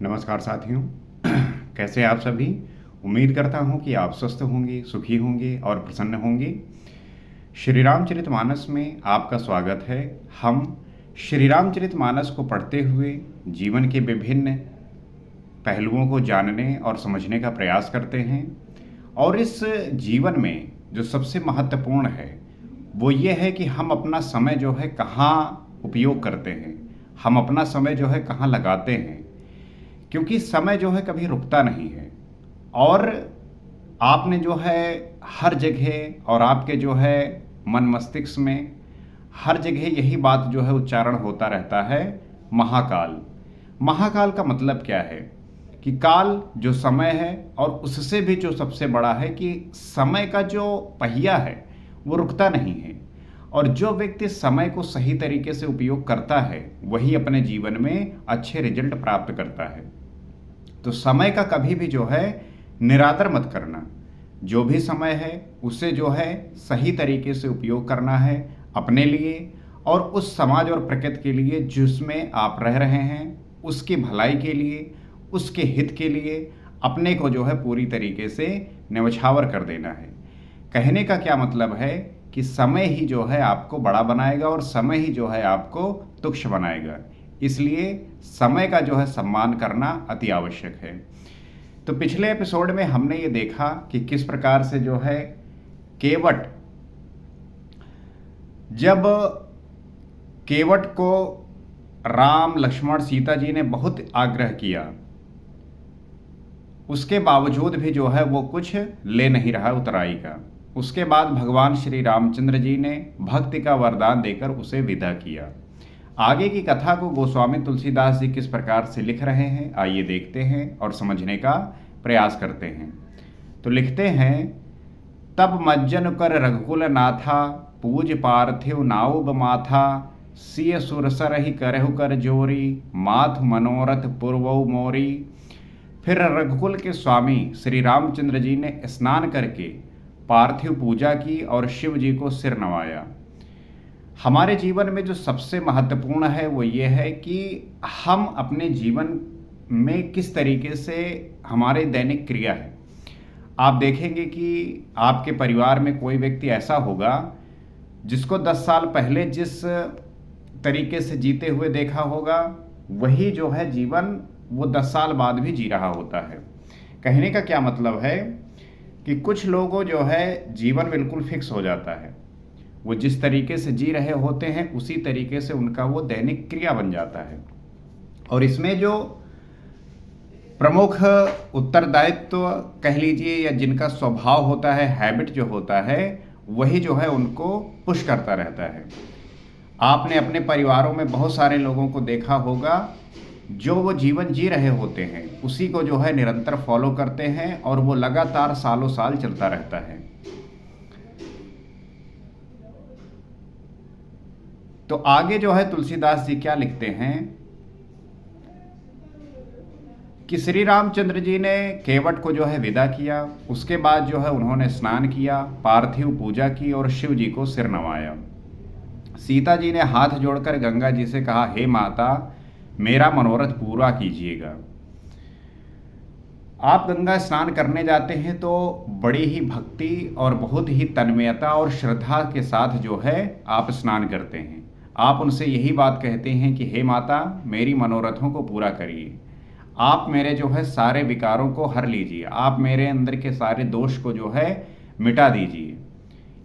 नमस्कार साथियों। कैसे हैं आप सभी। उम्मीद करता हूं कि आप स्वस्थ होंगे, सुखी होंगे और प्रसन्न होंगे। श्री रामचरितमानस में आपका स्वागत है। हम श्री रामचरितमानस को पढ़ते हुए जीवन के विभिन्न पहलुओं को जानने और समझने का प्रयास करते हैं। और इस जीवन में जो सबसे महत्वपूर्ण है वो ये है कि हम अपना समय जो है कहाँ उपयोग करते हैं, हम अपना समय जो है कहाँ लगाते हैं, क्योंकि समय जो है कभी रुकता नहीं है। और आपने जो है हर जगह और आपके जो है मन मस्तिष्क में हर जगह यही बात जो है उच्चारण होता रहता है, महाकाल। महाकाल का मतलब क्या है कि काल जो समय है, और उससे भी जो सबसे बड़ा है कि समय का जो पहिया है वो रुकता नहीं है। और जो व्यक्ति समय को सही तरीके से उपयोग करता है वही अपने जीवन में अच्छे रिजल्ट प्राप्त करता है। तो समय का कभी भी जो है निरादर मत करना। जो भी समय है उसे जो है सही तरीके से उपयोग करना है अपने लिए और उस समाज और प्रकृति के लिए जिसमें आप रह रहे हैं, उसकी भलाई के लिए, उसके हित के लिए अपने को जो है पूरी तरीके से न्यौछावर कर देना है। कहने का क्या मतलब है कि समय ही जो है आपको बड़ा बनाएगा और समय ही जो है आपको तुच्छ बनाएगा। इसलिए समय का जो है सम्मान करना अति आवश्यक है। तो पिछले एपिसोड में हमने ये देखा कि किस प्रकार से जो है केवट, जब केवट को राम लक्ष्मण सीता जी ने बहुत आग्रह किया, उसके बावजूद भी जो है वो कुछ ले नहीं रहा उतराई का। उसके बाद भगवान श्री रामचंद्र जी ने भक्ति का वरदान देकर उसे विदा किया। आगे की कथा को गोस्वामी तुलसीदास जी किस प्रकार से लिख रहे हैं, आइए देखते हैं और समझने का प्रयास करते हैं। तो लिखते हैं, तब मज्जन कर रघुकुल नाथा, पूज पार्थिव नाउब माथा, सिय सुरसर ही करहु कर जोरी, माथ मनोरथ पूर्वौ मोरी। फिर रघुकुल के स्वामी श्री रामचंद्र जी ने स्नान करके पार्थिव पूजा की और शिव जी को सिर नवाया। हमारे जीवन में जो सबसे महत्वपूर्ण है वो ये है कि हम अपने जीवन में किस तरीके से हमारे दैनिक क्रिया है। आप देखेंगे कि आपके परिवार में कोई व्यक्ति ऐसा होगा जिसको 10 साल पहले जिस तरीके से जीते हुए देखा होगा वही जो है जीवन वो 10 साल बाद भी जी रहा होता है। कहने का क्या मतलब है कि कुछ लोगों जो है जीवन बिल्कुल फिक्स हो जाता है, वो जिस तरीके से जी रहे होते हैं उसी तरीके से उनका वो दैनिक क्रिया बन जाता है। और इसमें जो प्रमुख उत्तरदायित्व कह लीजिए या जिनका स्वभाव होता है, हैबिट जो होता है, वही जो है उनको पुश करता रहता है। आपने अपने परिवारों में बहुत सारे लोगों को देखा होगा जो वो जीवन जी रहे होते हैं उसी को जो है निरंतर फॉलो करते हैं और वो लगातार सालों साल चलता रहता है। तो आगे जो है तुलसीदास जी क्या लिखते हैं कि श्री रामचंद्र जी ने केवट को जो है विदा किया। उसके बाद जो है उन्होंने स्नान किया, पार्थिव पूजा की और शिव जी को सिर नवाया। सीता जी ने हाथ जोड़कर गंगा जी से कहा, हे माता, मेरा मनोरथ पूरा कीजिएगा। आप गंगा स्नान करने जाते हैं तो बड़ी ही भक्ति और बहुत ही तन्मयता और श्रद्धा के साथ जो है आप स्नान करते हैं। आप उनसे यही बात कहते हैं कि हे माता, मेरी मनोरथों को पूरा करिए। आप मेरे जो है सारे विकारों को हर लीजिए, आप मेरे अंदर के सारे दोष को जो है मिटा दीजिए।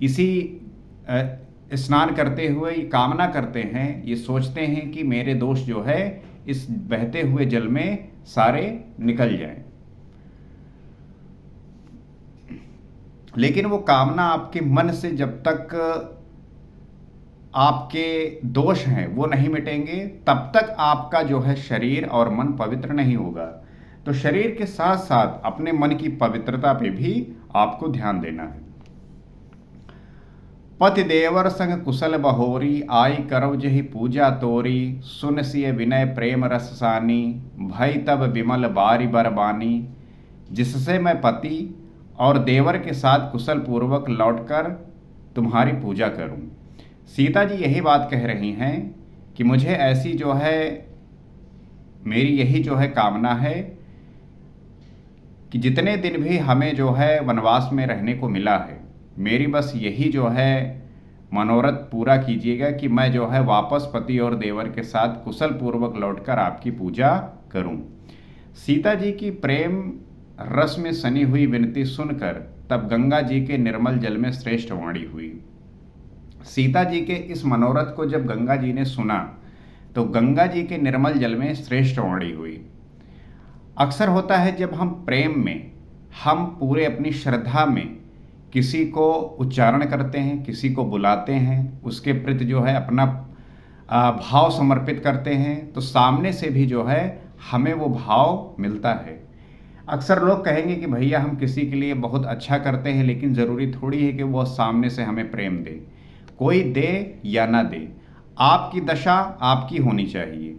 इसी स्नान करते हुए ये कामना करते हैं, ये सोचते हैं कि मेरे दोष जो है इस बहते हुए जल में सारे निकल जाएं। लेकिन वो कामना आपके मन से जब तक आपके दोष हैं वो नहीं मिटेंगे तब तक आपका जो है शरीर और मन पवित्र नहीं होगा। तो शरीर के साथ साथ अपने मन की पवित्रता पे भी आपको ध्यान देना है। पति देवर संग कुशल बहोरी, आई करव जहि पूजा तोरी, सुन सिय विनय प्रेम रस सानी, भई तब विमल बारी बरबानी। जिससे मैं पति और देवर के साथ कुशल पूर्वक लौटकर तुम्हारी पूजा करूं। सीता जी यही बात कह रही हैं कि मुझे ऐसी जो है मेरी यही जो है कामना है कि जितने दिन भी हमें जो है वनवास में रहने को मिला है, मेरी बस यही जो है मनोरथ पूरा कीजिएगा कि मैं जो है वापस पति और देवर के साथ कुशल पूर्वक लौटकर आपकी पूजा करूं। सीता जी की प्रेम रस में सनी हुई विनती सुनकर तब गंगा जी के निर्मल जल में श्रेष्ठ वाणी हुई। सीता जी के इस मनोरथ को जब गंगा जी ने सुना तो गंगा जी के निर्मल जल में श्रेष्ठ वाणी हुई। अक्सर होता है जब हम प्रेम में, हम पूरे अपनी श्रद्धा में किसी को उच्चारण करते हैं, किसी को बुलाते हैं, उसके प्रति जो है अपना भाव समर्पित करते हैं, तो सामने से भी जो है हमें वो भाव मिलता है। अक्सर लोग कहेंगे कि भैया हम किसी के लिए बहुत अच्छा करते हैं, लेकिन ज़रूरी थोड़ी है कि वो सामने से हमें प्रेम दे। कोई दे या ना दे, आपकी दशा आपकी होनी चाहिए।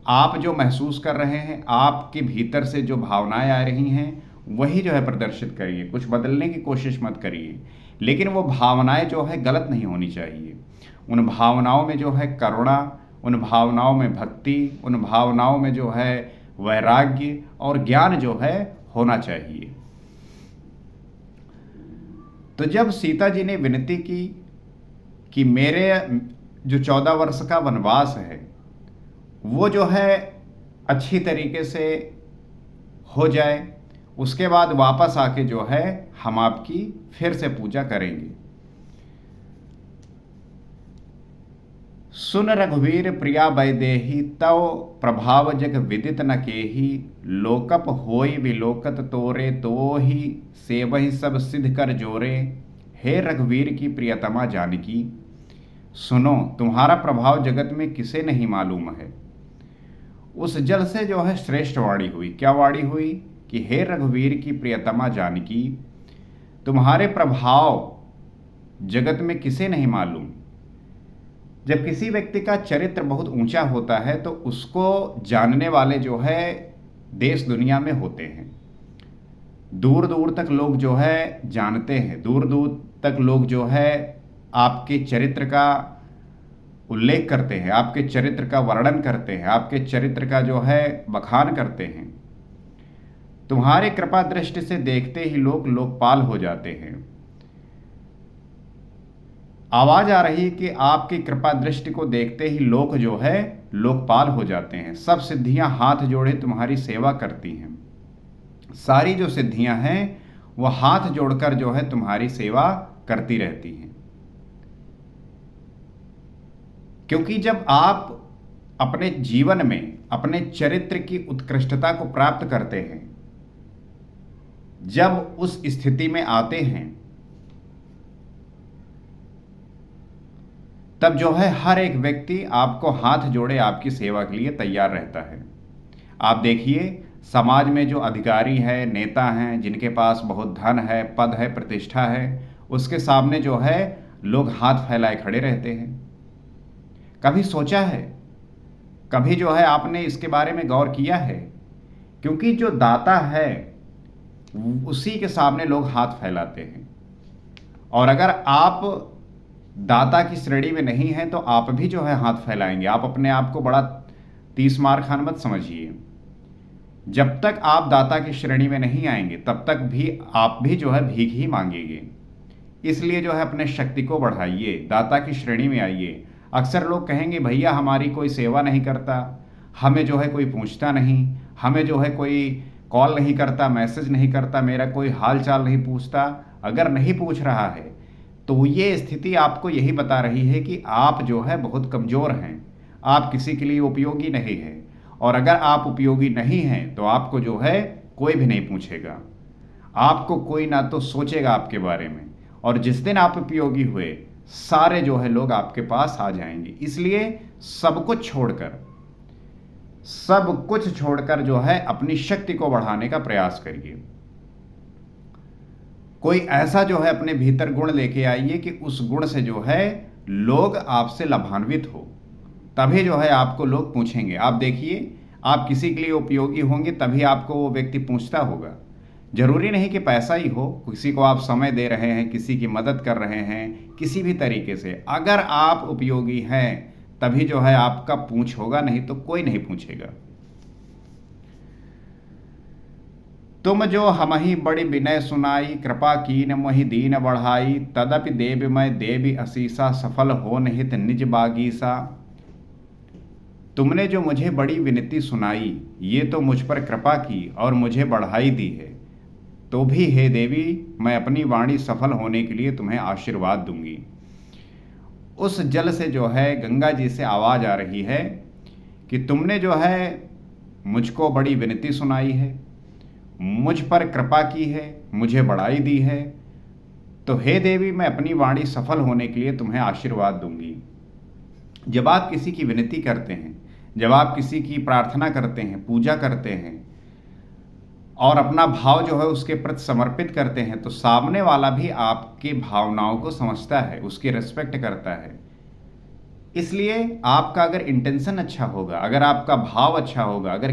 आप जो महसूस कर रहे हैं, आपके भीतर से जो भावनाएं आ रही हैं, वही जो है प्रदर्शित करिए। कुछ बदलने की कोशिश मत करिए, लेकिन वो भावनाएं जो है गलत नहीं होनी चाहिए। उन भावनाओं में जो है करुणा, उन भावनाओं में भक्ति, उन भावनाओं में जो है वैराग्य और ज्ञान जो है होना चाहिए। तो जब सीता जी ने विनती की कि मेरे जो 14 वर्ष का वनवास है वो जो है अच्छी तरीके से हो जाए, उसके बाद वापस आके जो है हम आपकी फिर से पूजा करेंगे। सुन रघुवीर प्रिया वैदेही तव प्रभाव जग विदित न केही, लोकप होई विलोकत तोरे तो ही सेवहि सब सिद्ध कर जोरे। हे रघुवीर की प्रियतमा जानकी, सुनो तुम्हारा प्रभाव जगत में किसे नहीं मालूम है। उस जल से जो है श्रेष्ठ वाणी हुई। क्या वाणी हुई कि हे रघुवीर की प्रियतमा जानकी, तुम्हारे प्रभाव जगत में किसे नहीं मालूम। जब किसी व्यक्ति का चरित्र बहुत ऊंचा होता है तो उसको जानने वाले जो है देश दुनिया में होते हैं। दूर दूर तक लोग जो है जानते हैं, दूर दूर तक लोग जो है आपके चरित्र का उल्लेख करते हैं, आपके चरित्र का वर्णन करते हैं, आपके चरित्र का जो है बखान करते हैं। तुम्हारे कृपा दृष्टि से देखते ही लोग लोकपाल हो जाते हैं। आवाज आ रही है कि आपकी कृपा दृष्टि को देखते ही लोग जो है लोकपाल हो जाते हैं। सब सिद्धियां हाथ जोड़े तुम्हारी सेवा करती हैं। सारी जो सिद्धियां हैं वो हाथ जोड़कर जो है तुम्हारी सेवा करती रहती हैं। क्योंकि जब आप अपने जीवन में अपने चरित्र की उत्कृष्टता को प्राप्त करते हैं, जब उस स्थिति में आते हैं, तब जो है हर एक व्यक्ति आपको हाथ जोड़े आपकी सेवा के लिए तैयार रहता है। आप देखिए समाज में जो अधिकारी है, नेता हैं, जिनके पास बहुत धन है, पद है, प्रतिष्ठा है, उसके सामने जो है लोग हाथ फैलाए खड़े रहते हैं। कभी सोचा है, कभी जो है आपने इसके बारे में गौर किया है? क्योंकि जो दाता है उसी के सामने लोग हाथ फैलाते हैं। और अगर आप दाता की श्रेणी में नहीं हैं तो आप भी जो है हाथ फैलाएंगे। आप अपने आप को बड़ा 30 मार खान मत समझिए। जब तक आप दाता की श्रेणी में नहीं आएंगे तब तक भी आप भी जो है भीख ही मांगेंगे। इसलिए जो है अपने शक्ति को बढ़ाइए, दाता की श्रेणी में आइए। अक्सर लोग कहेंगे भैया हमारी कोई सेवा नहीं करता, हमें जो है कोई पूछता नहीं, हमें जो है कोई कॉल नहीं करता, मैसेज नहीं करता, मेरा कोई हाल चाल नहीं पूछता। अगर नहीं पूछ रहा है तो ये स्थिति आपको यही बता रही है कि आप जो है बहुत कमज़ोर हैं, आप किसी के लिए उपयोगी नहीं हैं। और अगर आप उपयोगी नहीं हैं तो आपको जो है कोई भी नहीं पूछेगा, आपको कोई ना तो सोचेगा आपके बारे में। और जिस दिन आप उपयोगी हुए सारे जो है लोग आपके पास आ जाएंगे। इसलिए सब कुछ छोड़कर जो है अपनी शक्ति को बढ़ाने का प्रयास करिए। कोई ऐसा जो है अपने भीतर गुण लेके आइए कि उस गुण से जो है लोग आपसे लाभान्वित हो, तभी जो है आपको लोग पूछेंगे। आप देखिए, आप किसी के लिए उपयोगी होंगे तभी आपको वो व्यक्ति पूछता होगा। जरूरी नहीं कि पैसा ही हो, किसी को आप समय दे रहे हैं, किसी की मदद कर रहे हैं, किसी भी तरीके से अगर आप उपयोगी हैं तभी जो है आपका पूछ होगा, नहीं तो कोई नहीं पूछेगा। तुम जो हमहि बड़ी विनय सुनाई, कृपा कीन मोहि दीन बढ़ाई, तदपि देव मैं देवी असीसा, सफल हो निहित निज बागीसा। तुमने जो मुझे बड़ी विनती सुनाई, ये तो मुझ पर कृपा की और मुझे बढ़ाई दी है, तो भी हे देवी मैं अपनी वाणी सफल होने के लिए तुम्हें आशीर्वाद दूंगी। उस जल से जो है गंगा जी से आवाज़ आ रही है कि तुमने जो है मुझको बड़ी विनती सुनाई है, मुझ पर कृपा की है, मुझे बढ़ाई दी है, तो हे देवी मैं अपनी वाणी सफल होने के लिए तुम्हें आशीर्वाद दूंगी। जब आप किसी की विनती करते हैं, जब आप किसी की प्रार्थना करते हैं, पूजा करते हैं और अपना भाव जो है उसके प्रति समर्पित करते हैं, तो सामने वाला भी आपकी भावनाओं को समझता है, उसकी रिस्पेक्ट करता है। इसलिए आपका अगर इंटेंशन अच्छा होगा, अगर आपका भाव अच्छा होगा, अगर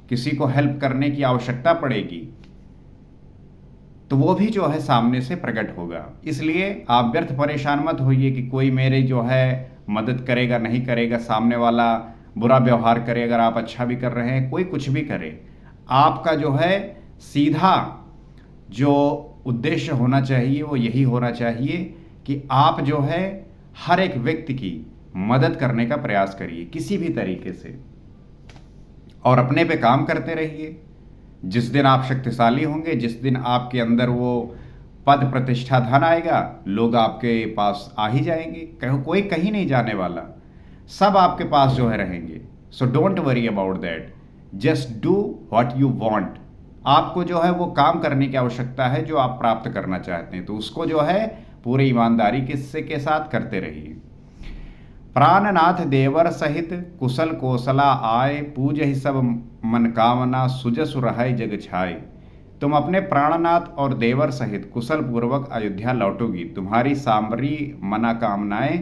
किसी को हेल्प करने की आवश्यकता पड़ेगी, तो वो भी जो है सामने से प्रकट होगा। इसलिए आप व्यर्थ परेशान मत होइए कि कोई मेरे जो है मदद करेगा नहीं करेगा, सामने वाला बुरा व्यवहार करे, अगर आप अच्छा भी कर रहे हैं, कोई कुछ भी करे, आपका जो है सीधा जो उद्देश्य होना चाहिए वो यही होना चाहिए कि आप जो है हर एक व्यक्ति की मदद करने का प्रयास करिए किसी भी तरीके से, और अपने पे काम करते रहिए। जिस दिन आप शक्तिशाली होंगे, जिस दिन आपके अंदर वो पद प्रतिष्ठा धन आएगा, लोग आपके पास आ ही जाएंगे, कोई कहीं नहीं जाने वाला, सब आपके पास जो है रहेंगे। So don't worry about that, just do what you want. आपको जो है वो काम करने की आवश्यकता है जो आप प्राप्त करना चाहते हैं, तो उसको जो है पूरी ईमानदारी के साथ करते रहिए। प्राणनाथ देवर सहित कुशल कोसला आए, पूज ही सब मन कामना, सुजसु रहै जग छाए। तुम अपने प्राणनाथ और देवर सहित कुशल पूर्वक अयोध्या लौटोगी, तुम्हारी सामरी मनोकामनाएं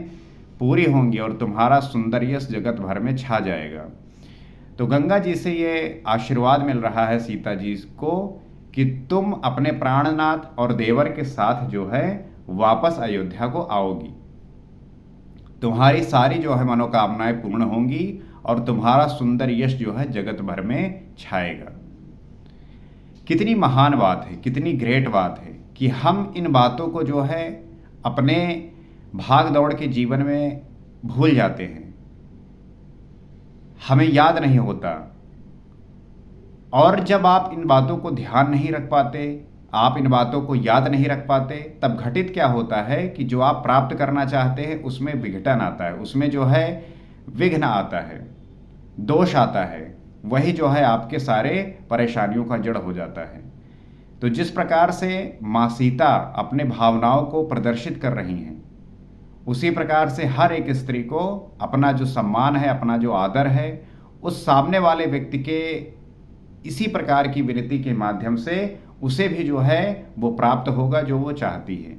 पूरी होंगी और तुम्हारा सुंदर यश जगत भर में छा जाएगा। तो गंगा जी से ये आशीर्वाद मिल रहा है सीता जी को कि तुम अपने प्राणनाथ और देवर के साथ जो है वापस अयोध्या को आओगी, तुम्हारी सारी जो है मनोकामनाएं पूर्ण होंगी और तुम्हारा सुंदर यश जो है जगत भर में छाएगा। कितनी महान बात है, कितनी ग्रेट बात है कि हम इन बातों को जो है अपने भाग दौड़ के जीवन में भूल जाते हैं, हमें याद नहीं होता। और जब आप इन बातों को ध्यान नहीं रख पाते, आप इन बातों को याद नहीं रख पाते, तब घटित क्या होता है कि जो आप प्राप्त करना चाहते हैं उसमें विघटन आता है, उसमें जो है विघ्न आता है, दोष आता है, वही जो है आपके सारे परेशानियों का जड़ हो जाता है। तो जिस प्रकार से माँ सीता अपने भावनाओं को प्रदर्शित कर रही हैं, उसी प्रकार से हर एक स्त्री को अपना जो सम्मान है, अपना जो आदर है, उस सामने वाले व्यक्ति के इसी प्रकार की विनती के माध्यम से उसे भी जो है वो प्राप्त होगा जो वो चाहती है।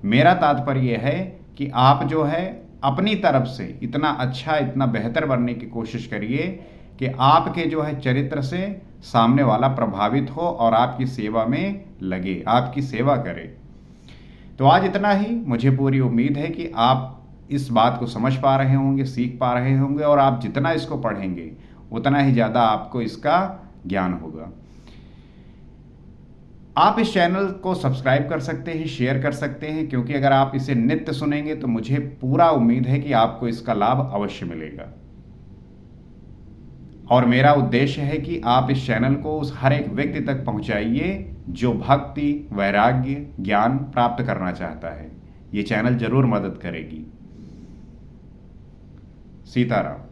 मेरा तात्पर्य है कि आप जो है अपनी तरफ से इतना अच्छा, इतना बेहतर बनने की कोशिश करिए कि आपके जो है चरित्र से सामने वाला प्रभावित हो और आपकी सेवा में लगे, आपकी सेवा करे। तो आज इतना ही। मुझे पूरी उम्मीद है कि आप इस बात को समझ पा रहे होंगे, सीख पा रहे होंगे, और आप जितना इसको पढ़ेंगे उतना ही ज़्यादा आपको इसका ज्ञान होगा। आप इस चैनल को सब्सक्राइब कर सकते हैं, शेयर कर सकते हैं, क्योंकि अगर आप इसे नित्य सुनेंगे तो मुझे पूरा उम्मीद है कि आपको इसका लाभ अवश्य मिलेगा। और मेरा उद्देश्य है कि आप इस चैनल को उस हर एक व्यक्ति तक पहुंचाइए जो भक्ति, वैराग्य, ज्ञान प्राप्त करना चाहता है। ये चैनल जरूर मदद करेगी। सीताराम।